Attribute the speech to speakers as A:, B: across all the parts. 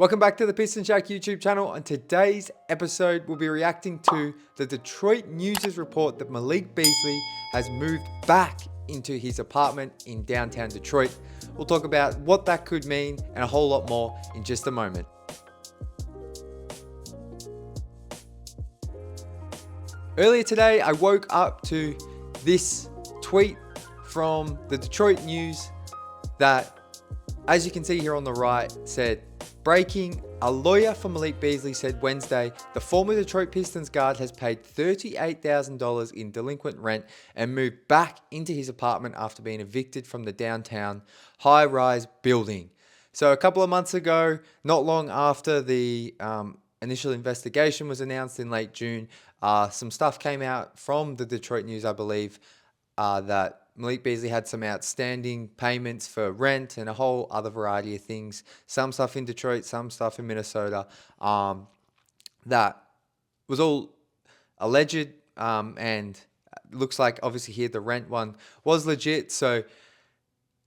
A: Welcome back to the Pistons Jack YouTube channel. On today's episode, we'll be reacting to the Detroit News' report that Malik Beasley has moved back into his apartment in downtown Detroit. We'll talk about what that could mean and a whole lot more in just a moment. Earlier today, I woke up to this tweet from the Detroit News that, as you can see here on the right, said, breaking, a lawyer for Malik Beasley said Wednesday the former Detroit Pistons guard has paid $38,000 in delinquent rent and moved back into his apartment after being evicted from the downtown high-rise building. So a couple of months ago, not long after the initial investigation was announced in late June, some stuff came out from the Detroit News, I believe, that Malik Beasley had some outstanding payments for rent and a whole other variety of things. Some stuff in Detroit, some stuff in Minnesota. That was all alleged, and looks like obviously here the rent one was legit. So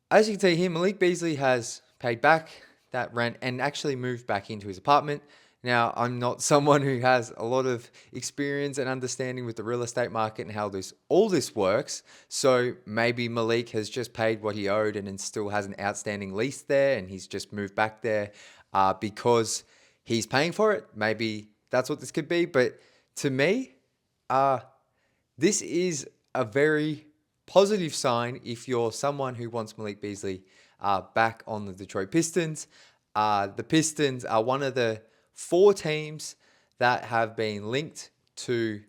A: as you can see here, Malik Beasley has paid back that rent and actually moved back into his apartment. Now, I'm not someone who has a lot of experience and understanding with the real estate market and how all this works. So maybe Malik has just paid what he owed and then still has an outstanding lease there, and he's just moved back there because he's paying for it. Maybe that's what this could be. But to me, this is a very positive sign if you're someone who wants Malik Beasley back on the Detroit Pistons. The Pistons are one of the 4 teams that have been linked to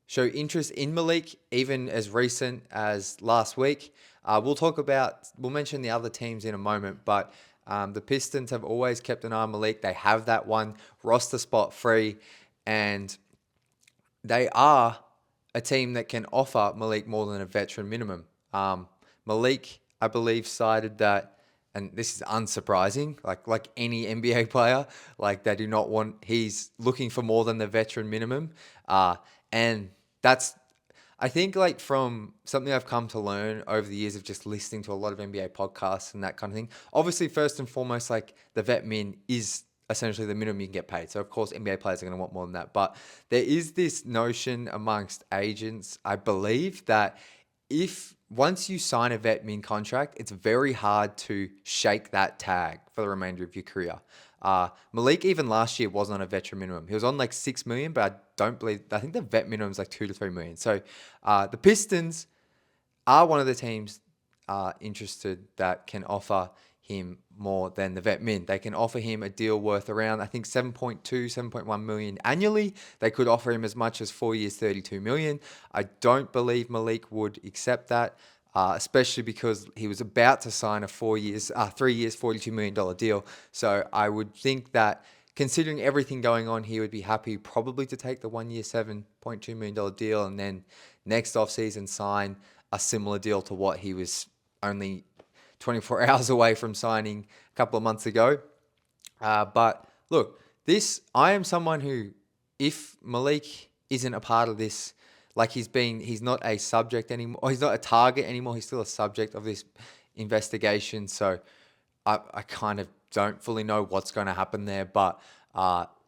A: show interest in Malik, even as recent as last week. We'll mention the other teams in a moment, but the Pistons have always kept an eye on Malik. They have that one roster spot free, and they are a team that can offer Malik more than a veteran minimum. Malik, I believe, cited that, and this is unsurprising, like any NBA player, like they do not want, he's looking for more than the veteran minimum. And that's, I think, like from something I've come to learn over the years of just listening to a lot of NBA podcasts and that kind of thing. Obviously, first and foremost, like the vet min is essentially the minimum you can get paid. So of course, NBA players are going to want more than that. But there is this notion amongst agents, I believe, that once you sign a vet min contract, it's very hard to shake that tag for the remainder of your career. Malik even last year wasn't on a veteran minimum. He was on like $6 million, but I think the vet minimum is like $2 to $3 million. So the Pistons are one of the teams interested that can offer him more than the vet min. They can offer him a deal worth around, I think, 7.1 million annually. They could offer him as much as 4 years, 32 million. I don't believe Malik would accept that, especially because he was about to sign a 3 years, $42 million deal. So I would think that, considering everything going on, he would be happy probably to take the 1 year, $7.2 million deal, and then next offseason sign a similar deal to what he was only 24 hours away from signing a couple of months ago. But look, I am someone who, if Malik isn't a part of this, like he's not a subject anymore, or he's not a target anymore, he's still a subject of this investigation. So I kind of don't fully know what's going to happen there. But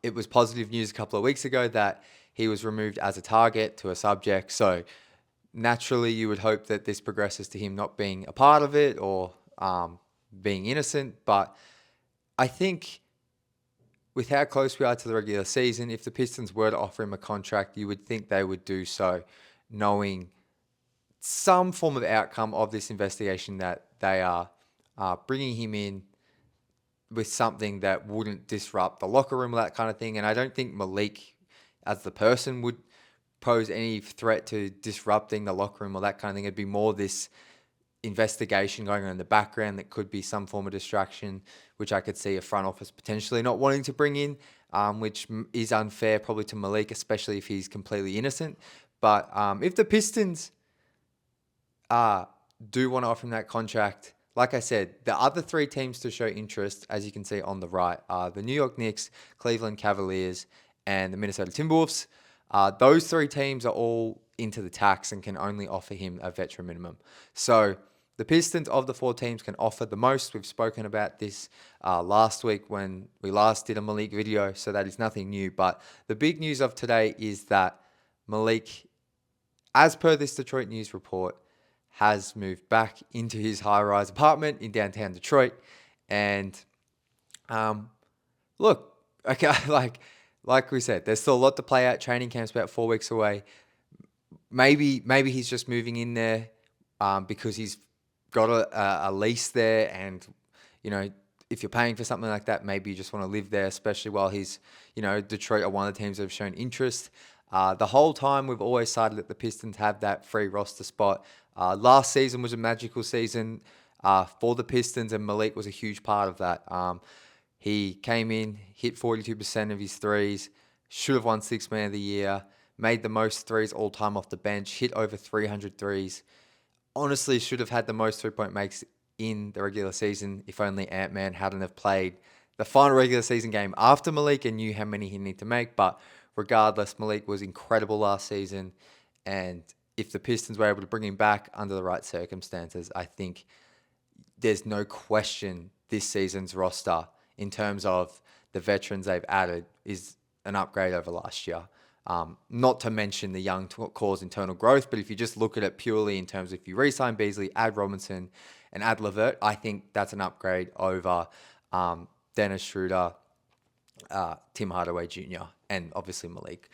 A: it was positive news a couple of weeks ago that he was removed as a target to a subject. So naturally, you would hope that this progresses to him not being a part of it or being innocent. But I think with how close we are to the regular season, if the Pistons were to offer him a contract, you would think they would do so knowing some form of outcome of this investigation, that they are bringing him in with something that wouldn't disrupt the locker room or that kind of thing. And I don't think Malik as the person would pose any threat to disrupting the locker room or that kind of thing. It'd be more this investigation going on in the background that could be some form of distraction, which I could see a front office potentially not wanting to bring in, which is unfair probably to Malik, especially if he's completely innocent. But if the Pistons do want to offer him that contract, like I said, the other 3 teams to show interest, as you can see on the right, are the New York Knicks, Cleveland Cavaliers, and the Minnesota Timberwolves. Those 3 teams are all into the tax and can only offer him a veteran minimum. So the Pistons of the 4 teams can offer the most. We've spoken about this last week when we last did a Malik video, so that is nothing new. But the big news of today is that Malik, as per this Detroit News report, has moved back into his high-rise apartment in downtown Detroit. And look, okay, like we said, there's still a lot to play out. Training camp's about 4 weeks away. Maybe he's just moving in there because he's got a lease there, and if you're paying for something like that, maybe you just want to live there, especially while he's, Detroit are one of the teams that have shown interest. The whole time we've always cited that the Pistons have that free roster spot. Last season was a magical season for the Pistons, and Malik was a huge part of that. He came in, hit 42% of his threes, should have won Sixth Man of the Year, made the most threes all time off the bench, hit over 300 threes. Honestly, should have had the most 3-point makes in the regular season if only Ant-Man hadn't have played the final regular season game after Malik and knew how many he'd need to make. But regardless, Malik was incredible last season, and if the Pistons were able to bring him back under the right circumstances, I think there's no question this season's roster, in terms of the veterans they've added, is an upgrade over last year. Not to mention the young core's internal growth, but if you just look at it purely in terms of if you re-sign Beasley, add Robinson, and add LeVert, I think that's an upgrade over Dennis Schroeder, Tim Hardaway Jr., and obviously Malik.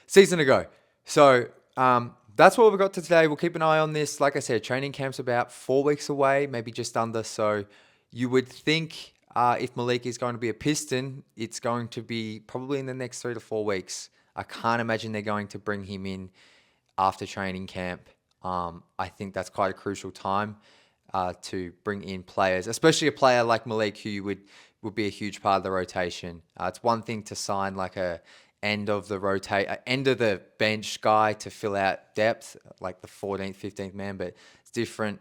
A: Season to go. So that's what we've got to today. We'll keep an eye on this. Like I said, training camp's about 4 weeks away, maybe just under. So you would think if Malik is going to be a Piston, it's going to be probably in the next 3 to 4 weeks. I can't imagine they're going to bring him in after training camp. I think that's quite a crucial time to bring in players, especially a player like Malik, who would be a huge part of the rotation. It's one thing to sign like a end of the bench guy to fill out depth, like the 14th, 15th man, but it's different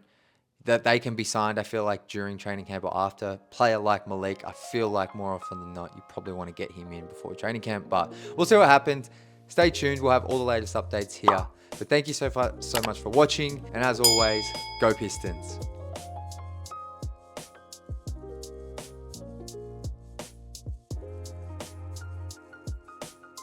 A: that they can be signed, I feel like, during training camp or after. Player like Malik, I feel like more often than not, you probably want to get him in before training camp, but we'll see what happens. Stay tuned. We'll have all the latest updates here. But thank you so much for watching. And as always, go Pistons.